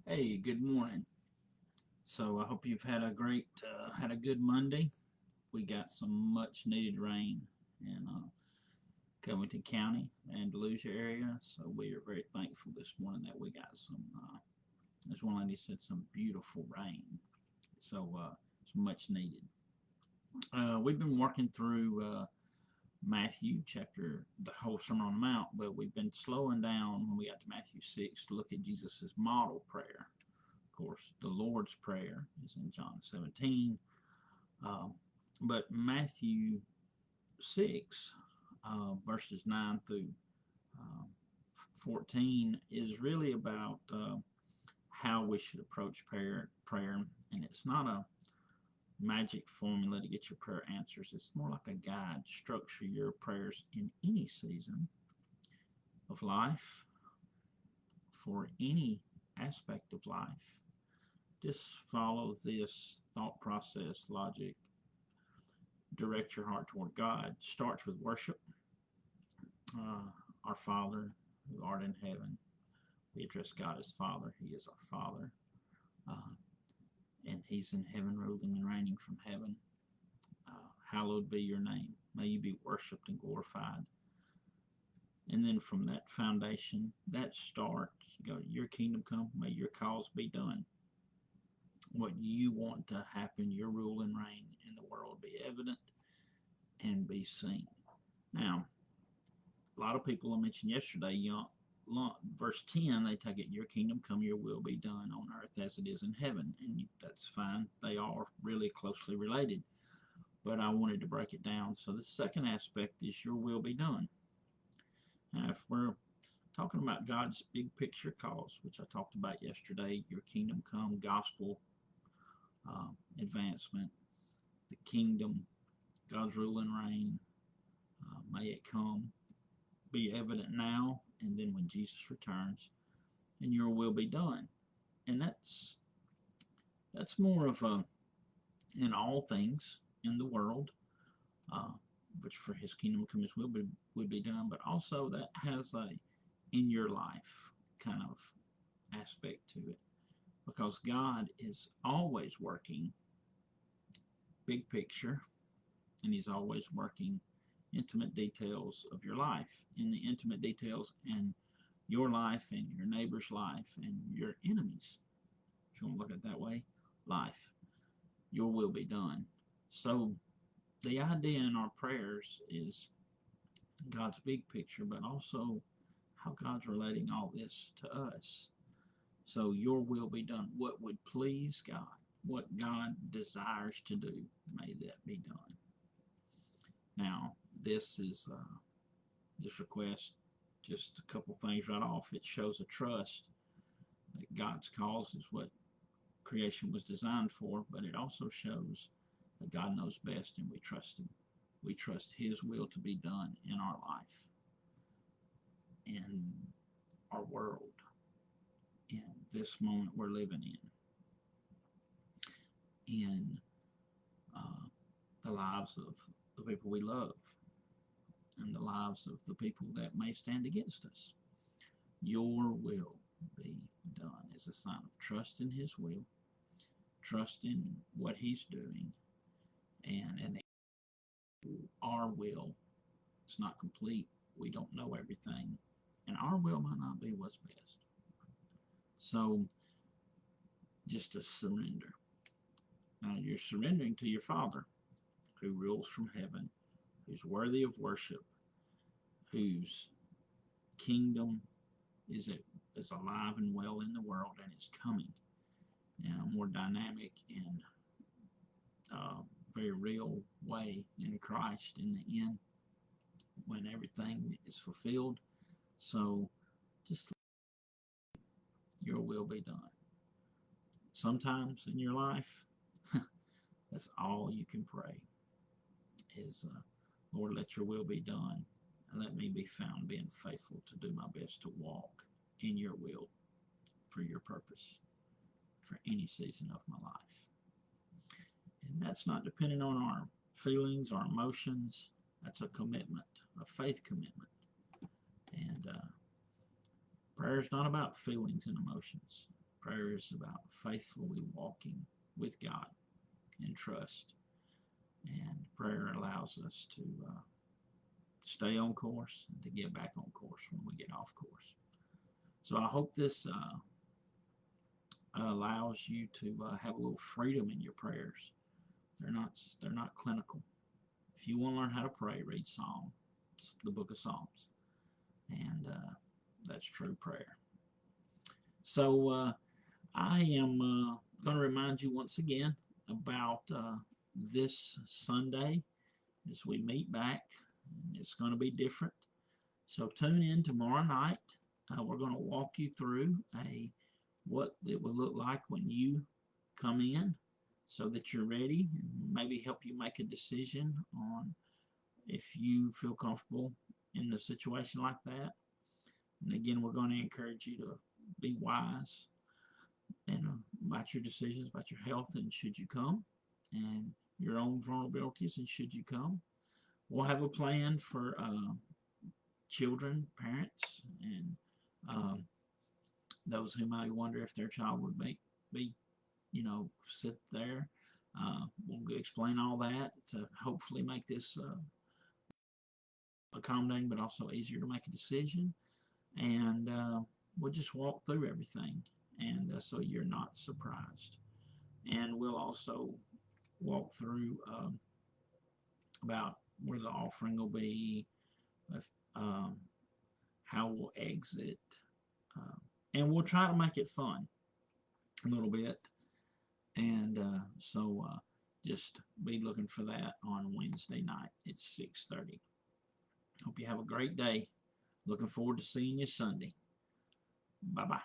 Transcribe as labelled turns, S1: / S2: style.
S1: Hey, good morning. So I hope you've had a good Monday. We got some much needed rain in Covington County and Andalusia area. So we are very thankful this morning that we got some. As one lady said, some beautiful rain. So it's much needed. We've been working through Matthew chapter, the whole Sermon on the Mount, but we've been slowing down when we got to Matthew 6 to look at Jesus' model prayer. Of course, the Lord's Prayer is in John 17, um, but Matthew 6, verses 9 through um, 14, is really about how we should approach prayer. And it's not a magic formula to get your prayer answers. It's more like a guide. Structure your prayers in any season of life, for any aspect of life. Just follow this thought process, logic. Direct your heart toward God. Starts with worship. Our Father who art in heaven. We address God as Father. He is our Father. Uh, and He's in heaven, ruling and reigning from heaven. Hallowed be your name. May you be worshiped and glorified. And then from that foundation, that starts, go, your kingdom come, may your cause be done. What you want to happen, your rule and reign in the world be evident and be seen. Now, a lot of people I mentioned yesterday, verse 10, they take it, your kingdom come, your will be done on earth as it is in heaven. And that's fine. They are really closely related. But I wanted to break it down. So the second aspect is your will be done. Now, if we're talking about God's big picture cause, which I talked about yesterday, your kingdom come, gospel advancement, the kingdom, God's rule and reign, may it come, be evident now, and then when Jesus returns, and your will be done. And that's more of a in all things in the world, which for His kingdom come, His will would be done, but also that has a in your life kind of aspect to it, because God is always working big picture, and He's always working intimate details of your life, in the intimate details in your life and your neighbor's life and your enemies, if you want to look at it that way, life. Your will be done. So the idea in our prayers is God's big picture, but also how God's relating all this to us. So your will be done. What would please God? What God desires to do, may that be done. Now, this request, just a couple things right off. It shows a trust that God's cause is what creation was designed for, but it also shows that God knows best and we trust Him. We trust His will to be done in our life, in our world, in this moment we're living in the lives of the people we love, and the lives of the people that may stand against us. Your will be done as a sign of trust in His will, trust in what He's doing, and our will is not complete. We don't know everything, and our will might not be what's best. So just to surrender. Now you're surrendering to your Father who rules from heaven, who's worthy of worship, whose kingdom is alive and well in the world, and is coming in a more dynamic and very real way in Christ in the end, when everything is fulfilled. So just your will be done. Sometimes in your life, that's all you can pray is, Lord, let your will be done, and let me be found being faithful to do my best to walk in your will for your purpose for any season of my life. And that's not dependent on our feelings, our emotions. That's a commitment, a faith commitment. And prayer is not about feelings and emotions. Prayer is about faithfully walking with God in trust. And prayer allows us to stay on course and to get back on course when we get off course. So I hope this allows you to have a little freedom in your prayers. They're not clinical. If you want to learn how to pray, read Psalms, the book of Psalms, and that's true prayer. So I am going to remind you once again about this Sunday as we meet back. It's going to be different. So tune in tomorrow night. We're going to walk you through what it will look like when you come in so that you're ready, and maybe help you make a decision on if you feel comfortable in a situation like that. And again, we're going to encourage you to be wise and about your decisions, about your health, and should you come, and your own vulnerabilities, and should you come. We'll have a plan for children, parents, and those who might wonder if their child would be sit there. We'll explain all that to hopefully make this accommodating, but also easier to make a decision. And we'll just walk through everything, and so you're not surprised. And we'll also walk through about where the offering will be, if, how we'll exit, and we'll try to make it fun a little bit. And so just be looking for that on Wednesday night at 6:30. Hope you have a great day. Looking forward to seeing you Sunday. Bye-bye.